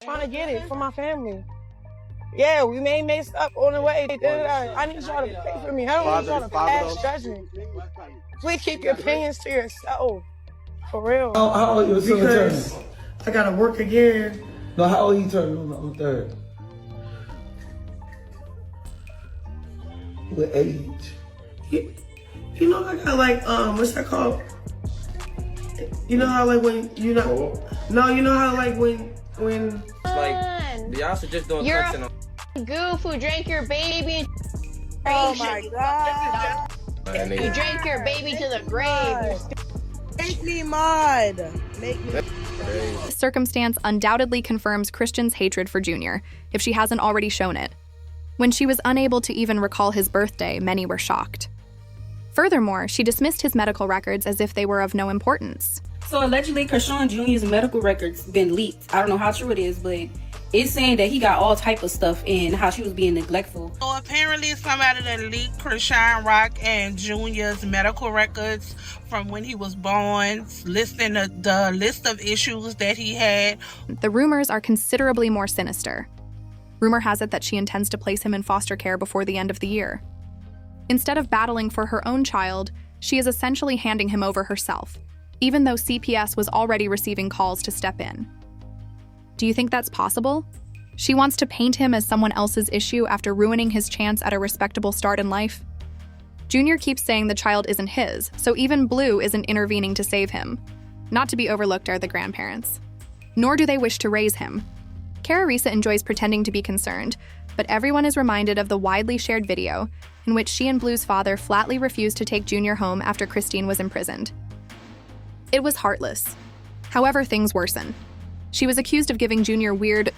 trying to get it for my family. Yeah, we may mess up on the way. I need y'all to pray for me. I don't need y'all to pass judgment. Please keep your opinions to yourself. For real. How old is your son Because turning? I gotta work again. No, how old he turning on the 3rd? What age? You know, I got like, what's that called? You know how like when you know, no, you know how like when Like, y'all should just doing cuts in You're a goof who drank your baby. Oh my God. You drank your baby to the grave. Make me mad. Make me. This circumstance undoubtedly confirms Christian's hatred for Junior, if she hasn't already shown it. When she was unable to even recall his birthday, many were shocked. Furthermore, she dismissed his medical records as if they were of no importance. So allegedly, Chrisean Jr.'s medical records been leaked. I don't know how true it is, but it's saying that he got all type of stuff and how she was being neglectful. So apparently somebody that leaked Chrisean Rock and Junior's medical records from when he was born, listing the list of issues that he had. The rumors are considerably more sinister. Rumor has it that she intends to place him in foster care before the end of the year. Instead of battling for her own child, she is essentially handing him over herself, even though CPS was already receiving calls to step in. Do you think that's possible? She wants to paint him as someone else's issue after ruining his chance at a respectable start in life? Junior keeps saying the child isn't his, so even Blue isn't intervening to save him. Not to be overlooked are the grandparents. Nor do they wish to raise him. Carissa enjoys pretending to be concerned, but everyone is reminded of the widely shared video in which she and Blue's father flatly refused to take Junior home after Christine was imprisoned. It was heartless. However, things worsen. She was accused of giving Junior weird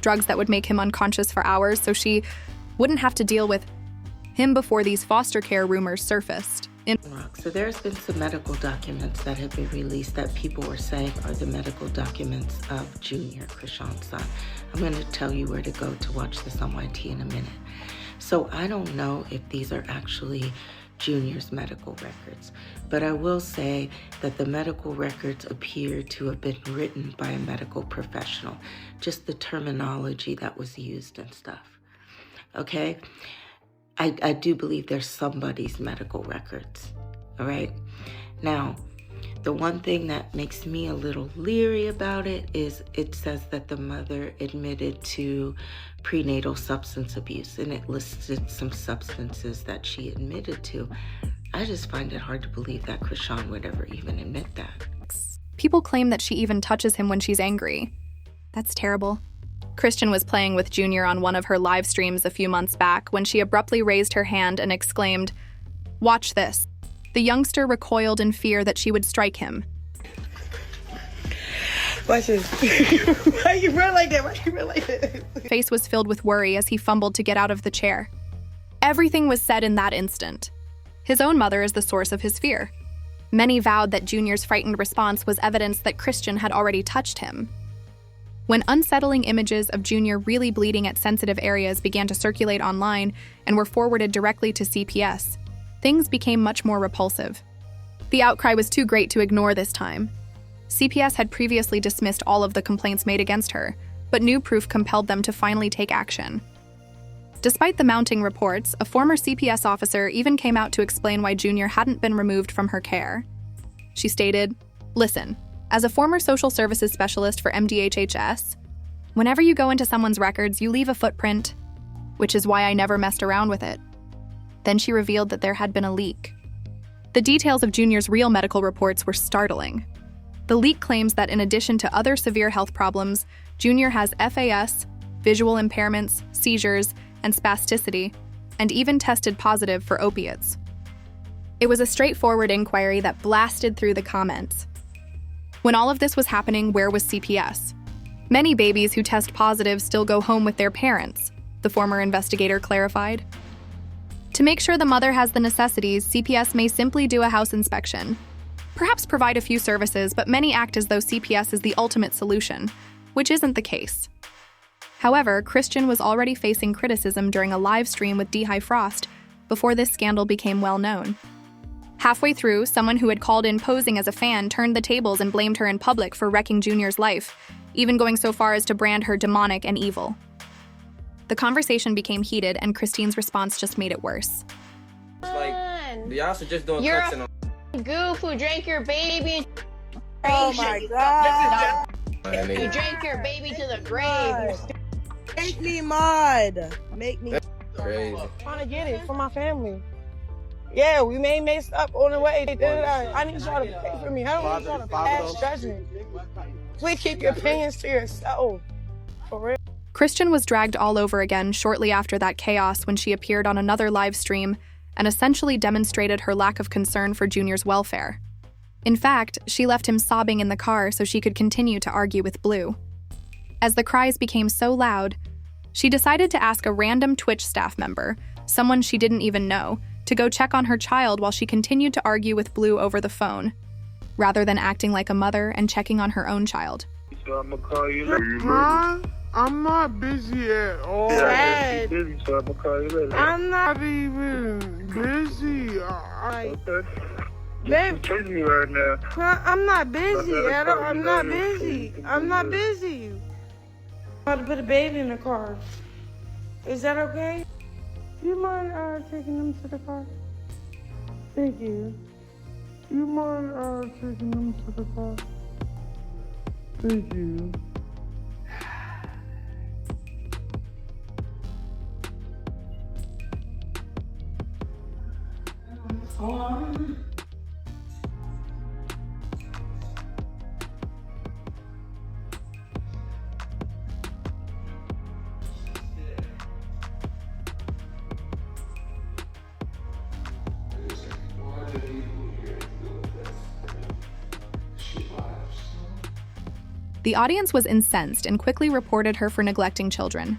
drugs that would make him unconscious for hours so she wouldn't have to deal with him before these foster care rumors surfaced. So there's been some medical documents that have been released that people were saying are the medical documents of Junior, Chrisean's son. I'm going to tell you where to go to watch this on YT in a minute. So I don't know if these are actually Junior's medical records, but I will say that the medical records appear to have been written by a medical professional, just the terminology that was used and stuff, okay? I do believe there's somebody's medical records, all right? Now, the one thing that makes me a little leery about it is it says that the mother admitted to prenatal substance abuse, and it listed some substances that she admitted to. I just find it hard to believe that Chrisean would ever even admit that. People claim that she even touches him when she's angry. That's terrible. Christian was playing with Junior on one of her live streams a few months back when she abruptly raised her hand and exclaimed, "Watch this." The youngster recoiled in fear that she would strike him. Watch this. Why you run like that? Why you run like that? Face was filled with worry as he fumbled to get out of the chair. Everything was said in that instant. His own mother is the source of his fear. Many vowed that Junior's frightened response was evidence that Christian had already touched him. When unsettling images of Junior really bleeding at sensitive areas began to circulate online and were forwarded directly to CPS, things became much more repulsive. The outcry was too great to ignore this time. CPS had previously dismissed all of the complaints made against her, but new proof compelled them to finally take action. Despite the mounting reports, a former CPS officer even came out to explain why Junior hadn't been removed from her care. She stated, "Listen, as a former social services specialist for MDHHS, whenever you go into someone's records, you leave a footprint, which is why I never messed around with it." Then she revealed that there had been a leak. The details of Junior's real medical reports were startling. The leak claims that in addition to other severe health problems, Junior has FAS, visual impairments, seizures, and spasticity, and even tested positive for opiates. It was a straightforward inquiry that blasted through the comments. When all of this was happening, where was CPS? Many babies who test positive still go home with their parents, the former investigator clarified. To make sure the mother has the necessities, CPS may simply do a house inspection. Perhaps provide a few services, but many act as though CPS is the ultimate solution, which isn't the case. However, Christian was already facing criticism during a live stream with D. Frost before this scandal became well known. Halfway through, someone who had called in posing as a fan turned the tables and blamed her in public for wrecking Junior's life, even going so far as to brand her demonic and evil. The conversation became heated, and Christine's response just made it worse. It's like, y'all should just do You're cutscene a goof who drank your baby. Oh my god. You drank your baby to the grave. Make me mod. Make me. crazy. Trying to get it for my family. Yeah, we may messed up on the way. I need y'all to pray for me. I don't need y'all to pass judgment. Please keep your opinions to yourself. For real. Christian was dragged all over again shortly after that chaos when she appeared on another live stream and essentially demonstrated her lack of concern for Junior's welfare. In fact, she left him sobbing in the car so she could continue to argue with Blue. As the cries became so loud, she decided to ask a random Twitch staff member, someone she didn't even know, to go check on her child while she continued to argue with Blue over the phone, rather than acting like a mother and checking on her own child. So I'm gonna call you later. Huh? I'm not busy at all. Yeah, I'm busy, so I'm gonna call you later. I'm not even busy. Okay. Babe, busy right now. I'm not busy at all. I'm not busy. I'm not busy. I'm about to put a baby in the car. Is that okay? You mind taking them to the car? Thank you. You mind taking them to the car? Thank you. The audience was incensed and quickly reported her for neglecting children.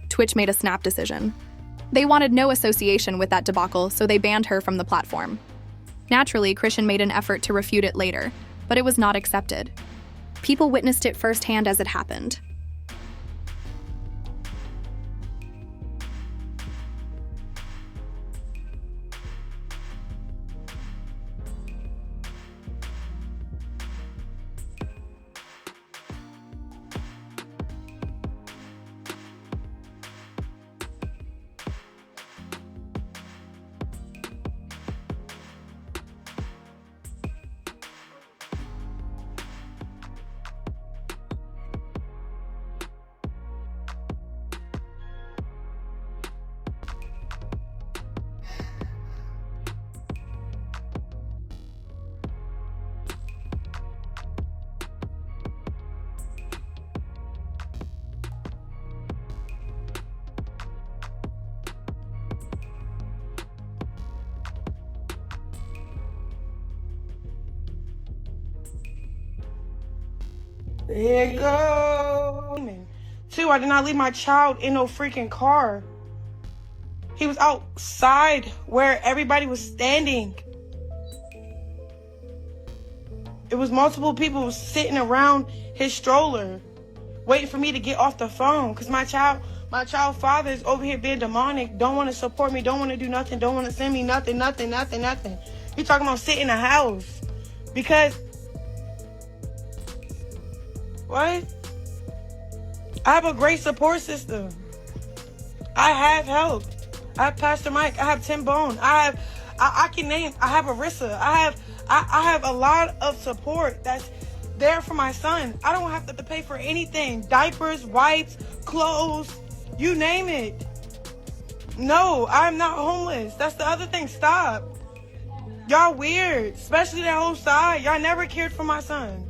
Twitch made a snap decision. They wanted no association with that debacle, so they banned her from the platform. Naturally, Chrisean made an effort to refute it later, but it was not accepted. People witnessed it firsthand as it happened. There you go. 2, I did not leave my child in no freaking car. He was outside where everybody was standing. It was multiple people sitting around his stroller, waiting for me to get off the phone. Cause my child father is over here being demonic, don't want to support me, don't want to do nothing, don't want to send me nothing. He talking about sit in the house. Because what? I have a great support system. I have help. I have Pastor Mike. I have Tim Bone. I have Arissa. I have a lot of support that's there for my son. I don't have to pay for anything. Diapers, wipes, clothes, you name it. No, I'm not homeless. That's the other thing. Stop. Y'all weird. Especially that whole side. Y'all never cared for my son.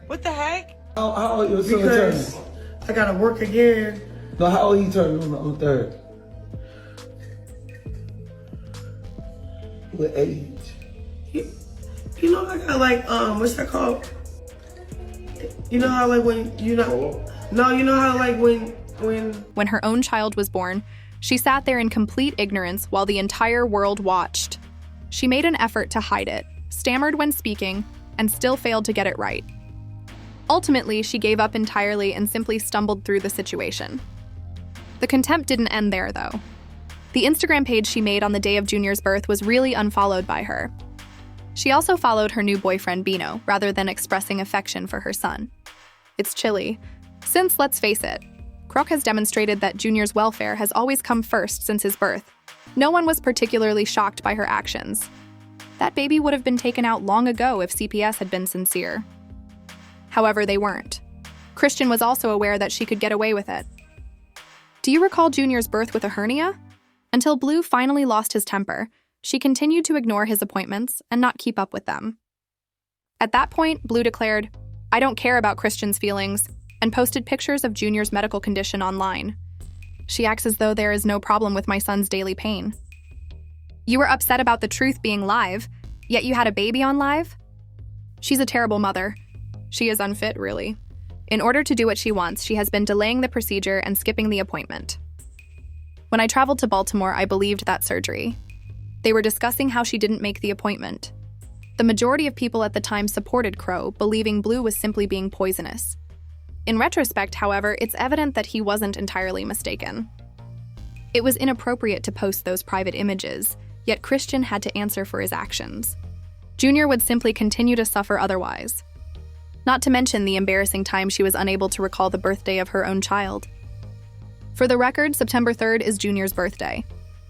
What the heck? How old your son Because turning? I gotta work again. No, how old he turning on the 3rd? What age? You know I got like what's that called? You know how like when you know no, you know how like when When her own child was born, she sat there in complete ignorance while the entire world watched. She made an effort to hide it, stammered when speaking, and still failed to get it right. Ultimately, she gave up entirely and simply stumbled through the situation. The contempt didn't end there, though. The Instagram page she made on the day of Junior's birth was really unfollowed by her. She also followed her new boyfriend, Bino, rather than expressing affection for her son. It's chilly. Since, let's face it, Rock has demonstrated that Junior's welfare has always come first since his birth. No one was particularly shocked by her actions. That baby would have been taken out long ago if CPS had been sincere. However, they weren't. Chrisean was also aware that she could get away with it. Do you recall Junior's birth with a hernia? Until Blue finally lost his temper, she continued to ignore his appointments and not keep up with them. At that point, Blue declared, "I don't care about Chrisean's feelings," and posted pictures of Junior's medical condition online. She acts as though there is no problem with my son's daily pain. You were upset about the truth being live, yet you had a baby on live? She's a terrible mother. She is unfit, really. In order to do what she wants, she has been delaying the procedure and skipping the appointment. When I traveled to Baltimore, I believed that surgery. They were discussing how she didn't make the appointment. The majority of people at the time supported Crow, believing Blue was simply being poisonous. In retrospect, however, it's evident that he wasn't entirely mistaken. It was inappropriate to post those private images, yet Chrisean had to answer for his actions. Junior would simply continue to suffer otherwise. Not to mention the embarrassing time she was unable to recall the birthday of her own child. For the record, September 3rd is Junior's birthday.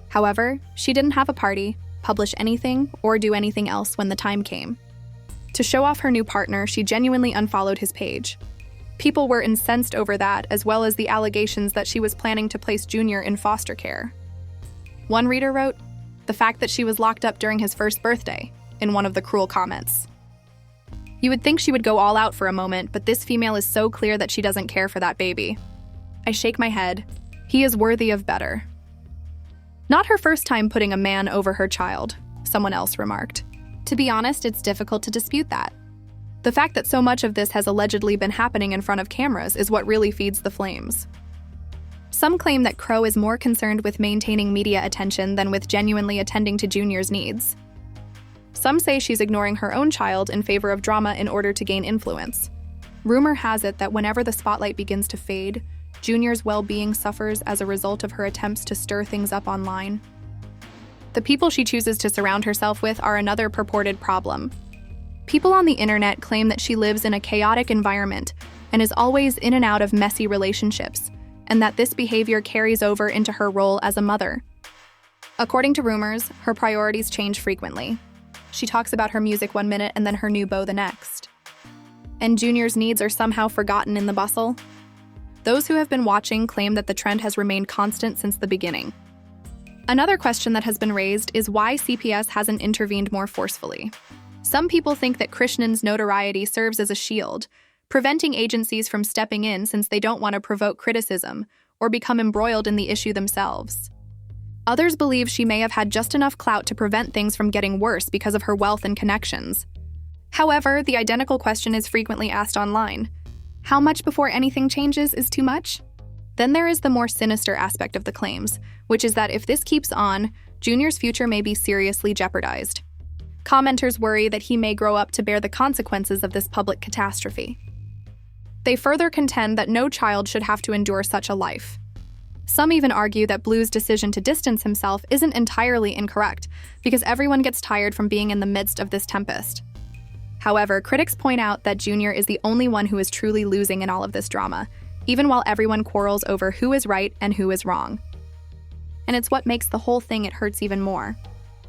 However, she didn't have a party, publish anything, or do anything else when the time came. To show off her new partner, she genuinely unfollowed his page. People were incensed over that, as well as the allegations that she was planning to place Junior in foster care. One reader wrote, "The fact that she was locked up during his first birthday," in one of the cruel comments. You would think she would go all out for a moment, but this female is so clear that she doesn't care for that baby. I shake my head. He is worthy of better. Not her first time putting a man over her child, someone else remarked. To be honest, it's difficult to dispute that. The fact that so much of this has allegedly been happening in front of cameras is what really feeds the flames. Some claim that Crow is more concerned with maintaining media attention than with genuinely attending to Junior's needs. Some say she's ignoring her own child in favor of drama in order to gain influence. Rumor has it that whenever the spotlight begins to fade, Junior's well-being suffers as a result of her attempts to stir things up online. The people she chooses to surround herself with are another purported problem. People on the internet claim that she lives in a chaotic environment and is always in and out of messy relationships, and that this behavior carries over into her role as a mother. According to rumors, her priorities change frequently. She talks about her music one minute and then her new beau the next. And Junior's needs are somehow forgotten in the bustle. Those who have been watching claim that the trend has remained constant since the beginning. Another question that has been raised is why CPS hasn't intervened more forcefully. Some people think that Chrisean's notoriety serves as a shield, preventing agencies from stepping in since they don't want to provoke criticism or become embroiled in the issue themselves. Others believe she may have had just enough clout to prevent things from getting worse because of her wealth and connections. However, the identical question is frequently asked online. How much before anything changes is too much? Then there is the more sinister aspect of the claims, which is that if this keeps on, Junior's future may be seriously jeopardized. Commenters worry that he may grow up to bear the consequences of this public catastrophe. They further contend that no child should have to endure such a life. Some even argue that Blue's decision to distance himself isn't entirely incorrect, because everyone gets tired from being in the midst of this tempest. However, critics point out that Junior is the only one who is truly losing in all of this drama, even while everyone quarrels over who is right and who is wrong. And it's what makes the whole thing it hurts even more.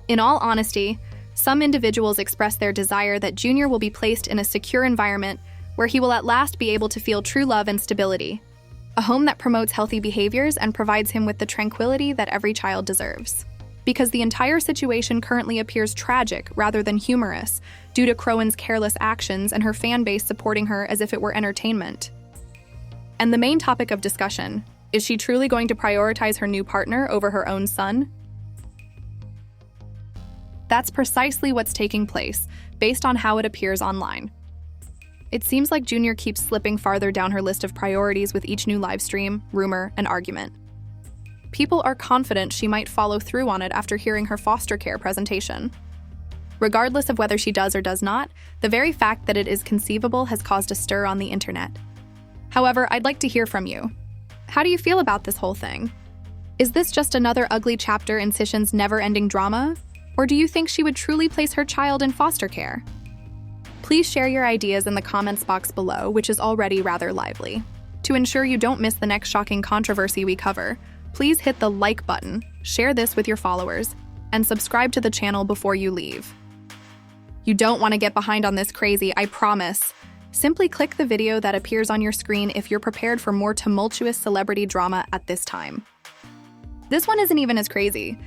In all honesty, some individuals express their desire that Junior will be placed in a secure environment where he will at last be able to feel true love and stability, a home that promotes healthy behaviors and provides him with the tranquility that every child deserves. Because the entire situation currently appears tragic rather than humorous due to Crowan's careless actions and her fan base supporting her as if it were entertainment. And the main topic of discussion, is she truly going to prioritize her new partner over her own son? That's precisely what's taking place, based on how it appears online. It seems like Junior keeps slipping farther down her list of priorities with each new livestream, rumor, and argument. People are confident she might follow through on it after hearing her foster care presentation. Regardless of whether she does or does not, the very fact that it is conceivable has caused a stir on the internet. However, I'd like to hear from you. How do you feel about this whole thing? Is this just another ugly chapter in Chrisean's never-ending drama? Or do you think she would truly place her child in foster care? Please share your ideas in the comments box below, which is already rather lively. To ensure you don't miss the next shocking controversy we cover, please hit the like button, share this with your followers, and subscribe to the channel before you leave. You don't want to get behind on this crazy, I promise. Simply click the video that appears on your screen if you're prepared for more tumultuous celebrity drama at this time. This one isn't even as crazy.